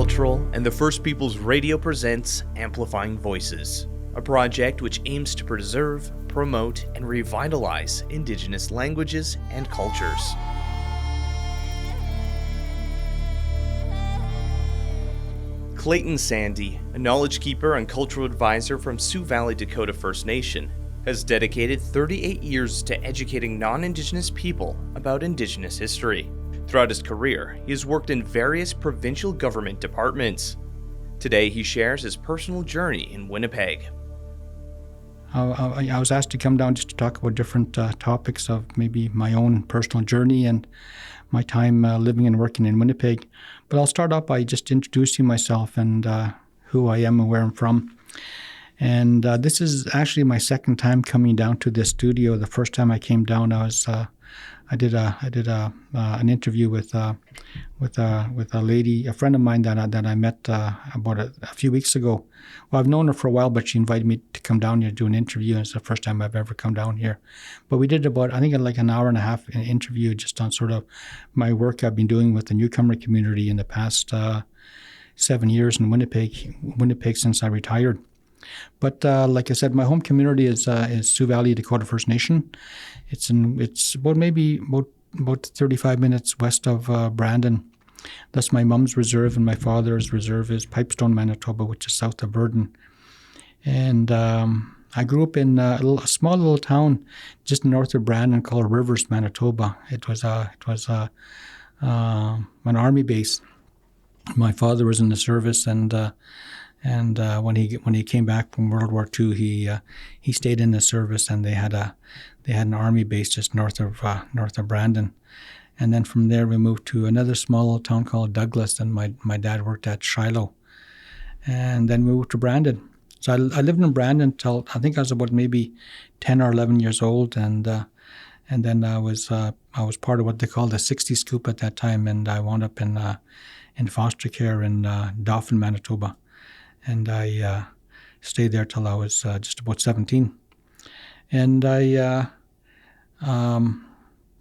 Multicultural and the First Peoples Radio presents Amplifying Voices, a project which aims to preserve, promote, and revitalize Indigenous languages and cultures. Clayton Sandy, a knowledge keeper and cultural advisor from Sioux Valley, Dakota First Nation, has dedicated 38 years to educating non-Indigenous people about Indigenous history. Throughout his career, he has worked in various provincial government departments. Today, he shares his personal journey in Winnipeg. I was asked to come down just to talk about different topics of maybe my own personal journey and my time living and working in Winnipeg. But I'll start off by just introducing myself and who I am and where I'm from. And this is actually my second time coming down to this studio. The first time I came down, I did an interview with a lady, a friend of mine that I met about a few weeks ago. Well, I've known her for a while, but she invited me to come down here to do an interview. And it's the first time I've ever come down here. But we did about, I think, like an hour and a half interview just on sort of my work I've been doing with the newcomer community in the past 7 years in Winnipeg since I retired. But like I said, my home community is Sioux Valley, Dakota First Nation. It's about 35 minutes west of Brandon. That's my mom's reserve, and my father's reserve is Pipestone, Manitoba, which is south of Burden. And I grew up in a small little town just north of Brandon called Rivers, Manitoba. It was an army base. My father was in the service, and when he came back from World War II, he stayed in the service, and they had an army base just north of Brandon. And then from there we moved to another small little town called Douglas, and my dad worked at Shiloh. And then we moved to Brandon. So I lived in Brandon until I think I was about maybe 10 or 11 years old, and then I was part of what they called the 60 Scoop at that time, and I wound up in foster care in Dauphin, Manitoba. And I stayed there till I was just about 17. And I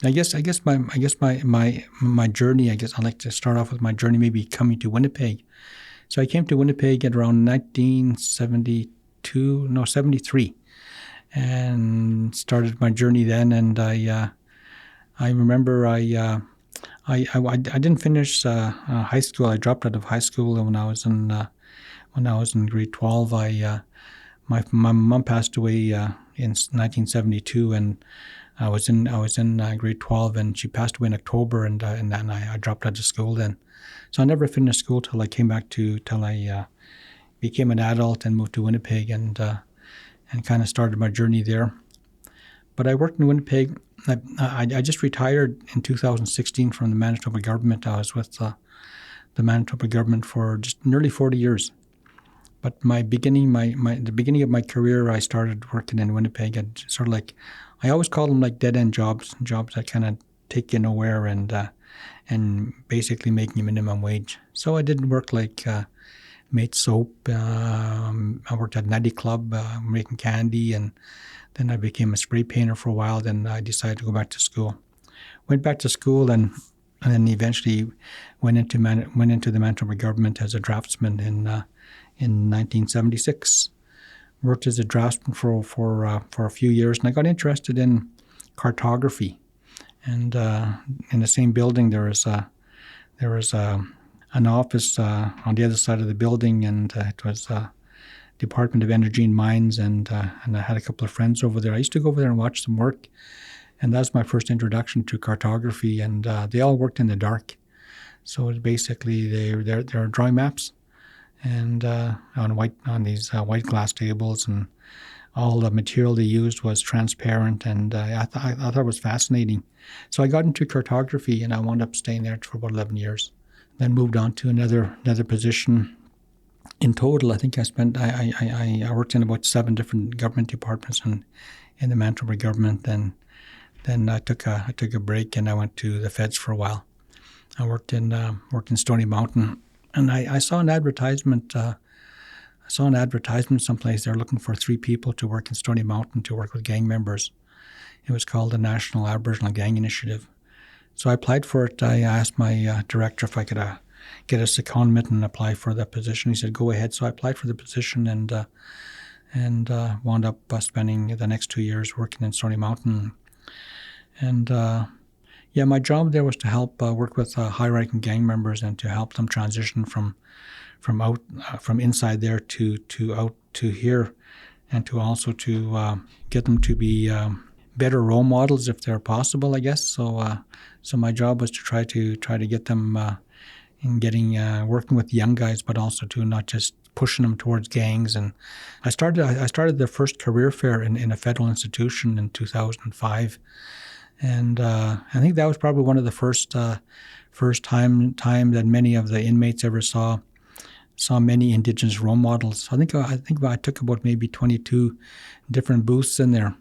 guess my journey. I guess I'd like to start off with my journey, maybe coming to Winnipeg. So I came to Winnipeg at around 73, and started my journey then. And I remember I didn't finish high school. I dropped out of high school when I was in grade 12. My mom passed away in 1972, and I was in grade 12, and she passed away in October, and then I dropped out of school then. So I never finished school till I became an adult and moved to Winnipeg, and kind of started my journey there. But I worked in Winnipeg. I just retired in 2016 from the Manitoba government. I was with the Manitoba government for just nearly 40 years. But the beginning of my career, I started working in Winnipeg, and sort of like, I always call them like dead-end jobs that kind of take you nowhere, and basically making you minimum wage. So I did work like made soap. I worked at Nutty Club making candy, and then I became a spray painter for a while. Then I decided to go back to school. Went back to school, and then eventually went into the Manitoba government as a draftsman in 1976. Worked as a draftsman for a few years, and I got interested in cartography. And in the same building, there was an office on the other side of the building, and it was Department of Energy and Mines, and I had a couple of friends over there. I used to go over there and watch them work, and that was my first introduction to cartography. And they all worked in the dark, so it was basically they're drawing maps, and on these white glass tables, and all the material they used was transparent, and I thought it was fascinating. So I got into cartography, and I wound up staying there for about 11 years. Then moved on to another position. In total, I think I worked in about 7 different government departments in the Manitoba government. Then I took a break, and I went to the feds for a while. I worked in Stony Mountain, and I saw an advertisement. Someplace. They're looking for 3 people to work in Stony Mountain to work with gang members. It was called the National Aboriginal Gang Initiative. So I applied for it. I asked my director if I could get a secondment and apply for the position. He said, go ahead. So I applied for the position and wound up spending the next 2 years working in Stony Mountain. And my job there was to help work with high-ranking gang members and to help them transition from inside there to out to here, and to also to get them to be better role models if they're possible, I guess. So my job was to try to get them in getting working with young guys, but also to not just pushing them towards gangs. And I started the first career fair in a federal institution in 2005, and I think that was probably one of the first time that many of the inmates ever saw many Indigenous role models. I think I took about maybe 22 different booths in there,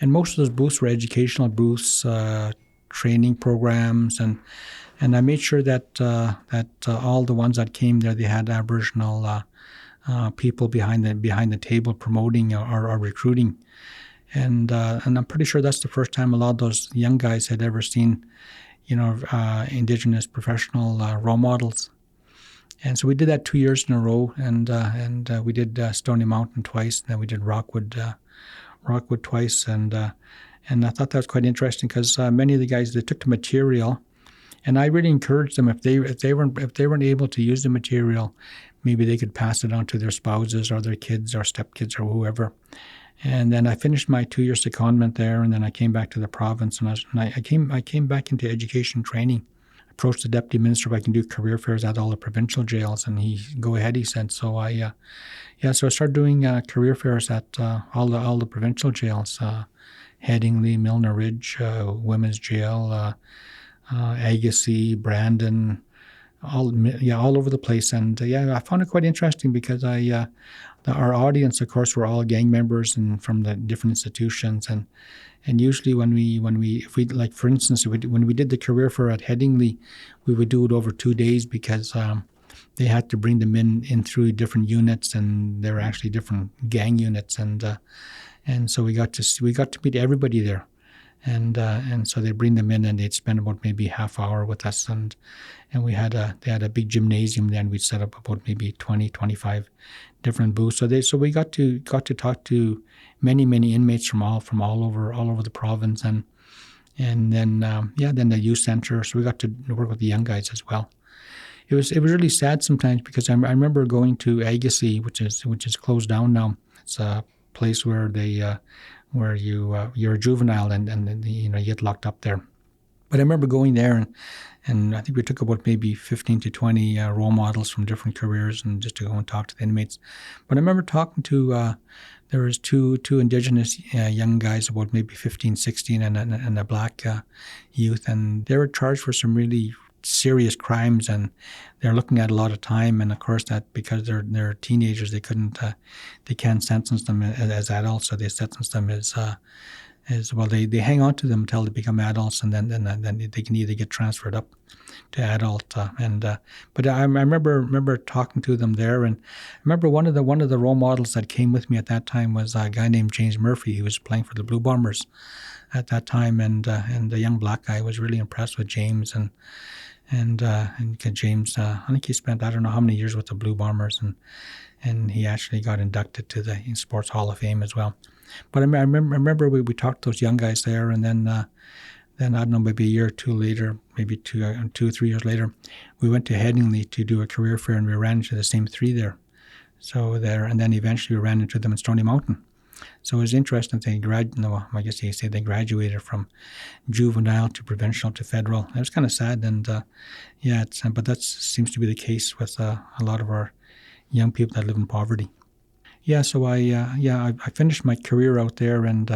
and most of those booths were educational booths, training programs, and I made sure that all the ones that came there, they had Aboriginal people behind the table promoting or recruiting, and I'm pretty sure that's the first time a lot of those young guys had ever seen, Indigenous professional role models. And so we did that 2 years in a row, and we did Stony Mountain twice, and then we did Rockwood twice, and I thought that was quite interesting because many of the guys, they took the material, and I really encouraged them if they weren't able to use the material, maybe they could pass it on to their spouses or their kids or stepkids or whoever. And then I finished my 2-year secondment there, and then I came back to the province, and I came back into education training. Approached the deputy minister if I can do career fairs at all the provincial jails, and go ahead, he said. So so I started doing career fairs at all the provincial jails, Headingley, Milner Ridge, Women's Jail, Agassiz, Brandon, all over the place. And I found it quite interesting because our audience, of course, were all gang members and from the different institutions, and usually when we like, for instance, when we did the career fair at Headingley, we would do it over 2 days because they had to bring them in through different units, and they were actually different gang units, and so we got to meet everybody there, and so they bring them in and they'd spend about maybe half hour with us, and they had a big gymnasium then. We'd set up about maybe 20-25 different booths. So we got to talk to many inmates from all over the province, and then the youth center. So we got to work with the young guys as well. It was really sad sometimes because I remember going to Agassiz, which is closed down now. It's a place where you're a juvenile and you get locked up there. But I remember going there, and I think we took about maybe 15 to 20 role models from different careers, and just to go and talk to the inmates. But I remember talking to there was two Indigenous young guys, about maybe 15, 16, and a black youth, and they were charged for some really serious crimes, and they're looking at a lot of time. And of course, that because they're teenagers, they can't sentence them as adults, so they sentence them as well. They hang on to them until they become adults, and then they can either get transferred up to adult. But I remember talking to them there, and I remember one of the role models that came with me at that time was a guy named James Murphy. He was playing for the Blue Bombers at that time, and the young black guy was really impressed with James, and James, I think he spent I don't know how many years with the Blue Bombers, and he actually got inducted to the Sports Hall of Fame as well. But I remember we talked to those young guys there, and then I don't know, maybe a year or two later, maybe 2 or 3 years later, we went to Headingley to do a career fair, and we ran into the same three there. So there, and then eventually we ran into them in Stony Mountain. So it was interesting. I guess you say they graduated from juvenile to provincial to federal. It was kind of sad, and but that seems to be the case with a lot of our young people that live in poverty. So I finished my career out there, and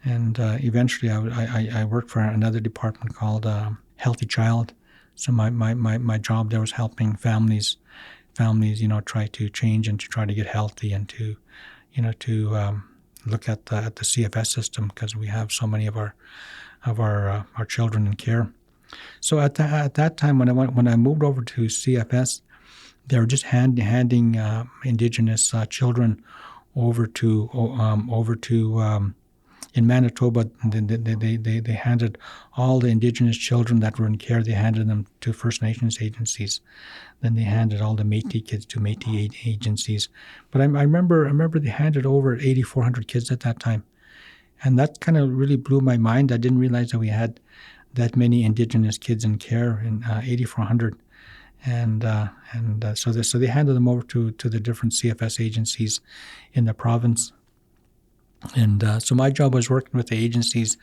eventually I worked for another department called Healthy Child. So my job there was helping families, try to change and to try to get healthy, and to look at the CFS system, because we have so many of our children in care. So at that time when I moved over to CFS, they were just handing Indigenous children over to in Manitoba, they handed all the Indigenous children that were in care, they handed them to First Nations agencies. Then they handed all the Métis kids to Métis agencies. But I remember they handed over 8,400 kids at that time. And that kind of really blew my mind. I didn't realize that we had that many Indigenous kids in care, in 8,400. So they handed them over to the different CFS agencies in the province. And so my job was working with the agencies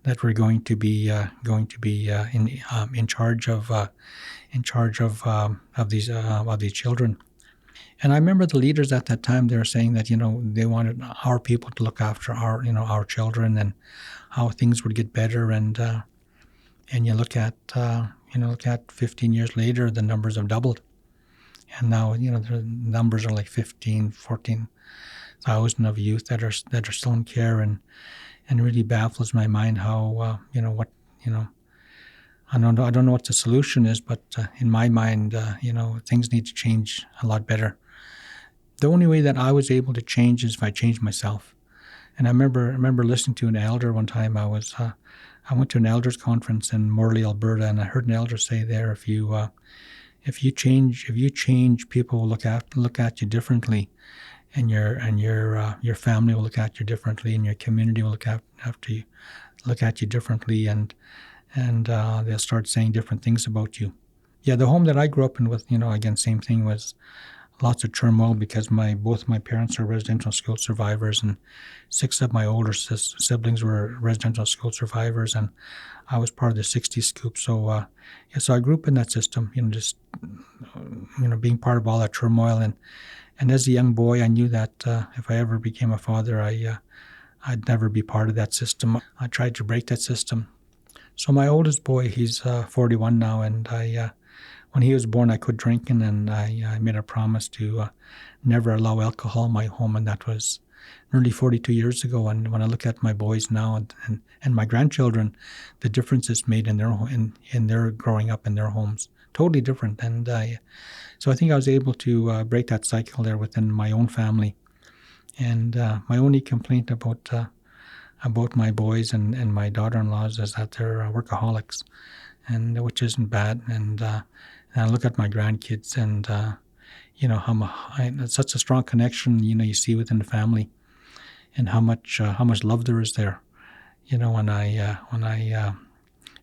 that were going to be in charge of these children. And I remember the leaders at that time, they were saying that, they wanted our people to look after our children and how things would get better. And you look at 15 years later, the numbers have doubled. And now, the numbers are like 14,000 of youth that are still in care, and it really baffles my mind how, I don't know what the solution is, but in my mind, things need to change a lot better. The only way that I was able to change is if I changed myself. And I remember listening to an elder one time. I went to an elders conference in Morley, Alberta, and I heard an elder say there, if you change, people will look at you differently, and your family will look at you differently, and your community will look at you differently, and they'll start saying different things about you. Yeah, the home that I grew up in with, again, same thing, was lots of turmoil because both my parents are residential school survivors, and 6 of my older siblings were residential school survivors, and I was part of the 60 scoop. So, so I grew up in that system, just being part of all that turmoil, and as a young boy, I knew that if I ever became a father, I'd never be part of that system. I tried to break that system. So my oldest boy, he's 41 now, and when he was born, I quit drinking, and I made a promise to never allow alcohol in my home, and that was nearly 42 years ago. And when I look at my boys now and my grandchildren, the difference it's made in their growing up in their homes, totally different. And so I think I was able to break that cycle there within my own family. And my only complaint about my boys and my daughter-in-laws is that they're workaholics, and which isn't bad. And I look at my grandkids, and it's such a strong connection you see within the family, and how much love there is there. When I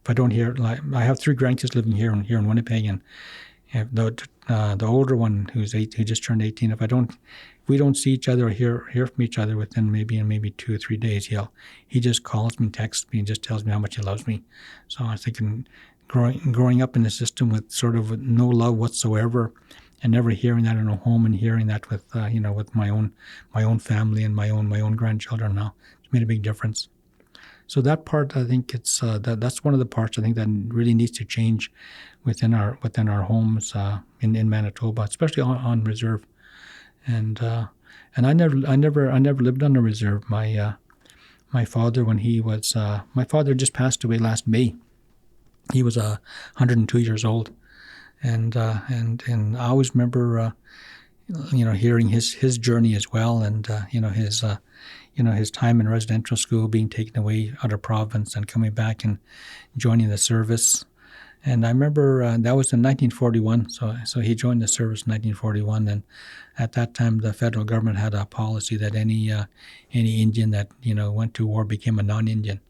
if I don't hear, like, I have 3 grandkids living here in Winnipeg, and the older one who just turned 18, if we don't see each other or hear from each other within maybe 2 or 3 days, he just calls me, texts me, and just tells me how much he loves me. So I was thinking, growing up in a system with sort of no love whatsoever, and never hearing that in a home, and hearing that with with my own family and my own grandchildren now, it's made a big difference. So that part, I think it's that's one of the parts I think that really needs to change within our homes in Manitoba, especially on reserve. And I never lived on a reserve. My father, when he was my father just passed away last May. He was 102 years old, and I always remember hearing his journey as well, and his time in residential school, being taken away out of province and coming back and joining the service. And I remember that was in 1941. So he joined the service in 1941, and at that time the federal government had a policy that any Indian that went to war became a non-Indian.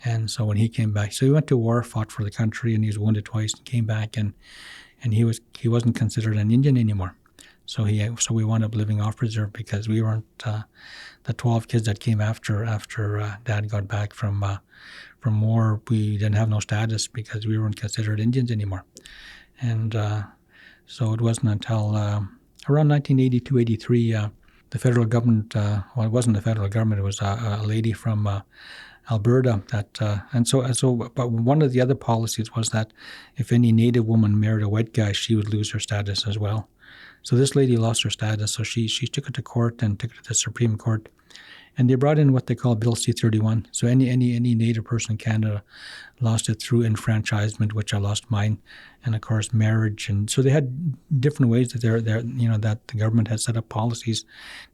And so when he came back, so he went to war, fought for the country, and he was wounded twice, and came back, and he wasn't considered an Indian anymore. So we wound up living off reserve because we weren't the 12 kids that came after Dad got back from war. We didn't have no status because we weren't considered Indians anymore. And so it wasn't until around 1982, 83, the federal government. Well, it wasn't the federal government. It was a lady from Alberta but one of the other policies was that if any Native woman married a white guy, she would lose her status as well. So this lady lost her status, so she took it to court and took it to the Supreme Court, and they brought in what they call Bill C-31. So any Native person in Canada lost it through enfranchisement, which I lost mine, and of course marriage, and so they had different ways that that the government had set up policies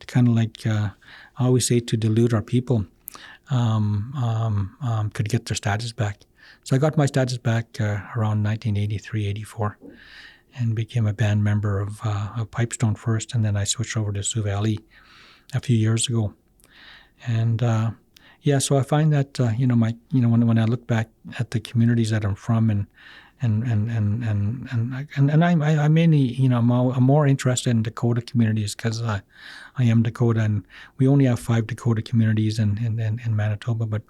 to kind of I always say, to dilute our people. could get their status back. So I got my status back around 1983, 84, and became a band member of Pipestone first, and then I switched over to Sioux Valley a few years ago. And so I find that when I look back at the communities that I'm from, and I mainly I'm more interested in Dakota communities because I am Dakota, and we only have 5 Dakota communities in Manitoba. But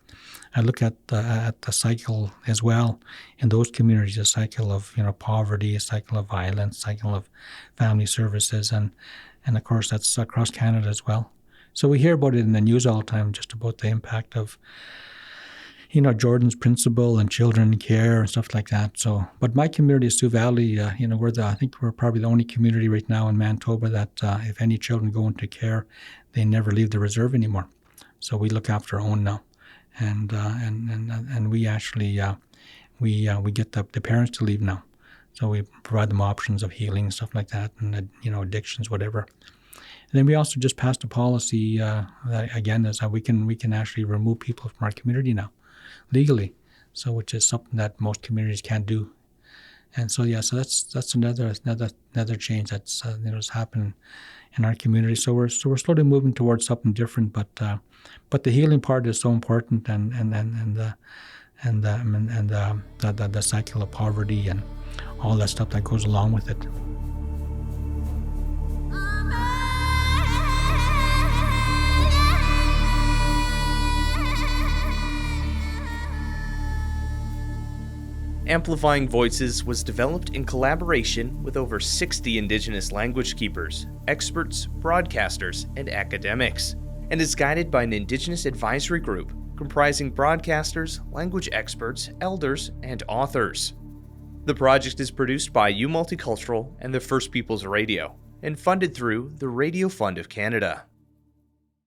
I look at the cycle as well in those communities, a cycle of poverty, a cycle of violence, a cycle of family services, and of course that's across Canada as well. So we hear about it in the news all the time, just about the impact of Jordan's principle and children in care and stuff like that. So, but my community is Sioux Valley. I think we're probably the only community right now in Manitoba that if any children go into care, they never leave the reserve anymore. So we look after our own now, and we actually we get the parents to leave now. So we provide them options of healing and stuff like that, and addictions, whatever. And then we also just passed a policy that again is how we can actually remove people from our community now, legally, so which is something that most communities can't do. And so so that's another change that's has happened in our community. So we're slowly moving towards something different, but the healing part is so important, and the cycle of poverty and all that stuff that goes along with it. Amplifying Voices was developed in collaboration with over 60 Indigenous language keepers, experts, broadcasters, and academics, and is guided by an Indigenous advisory group comprising broadcasters, language experts, elders, and authors. The project is produced by Multicultural and the First Peoples Radio, and funded through the Radio Fund of Canada.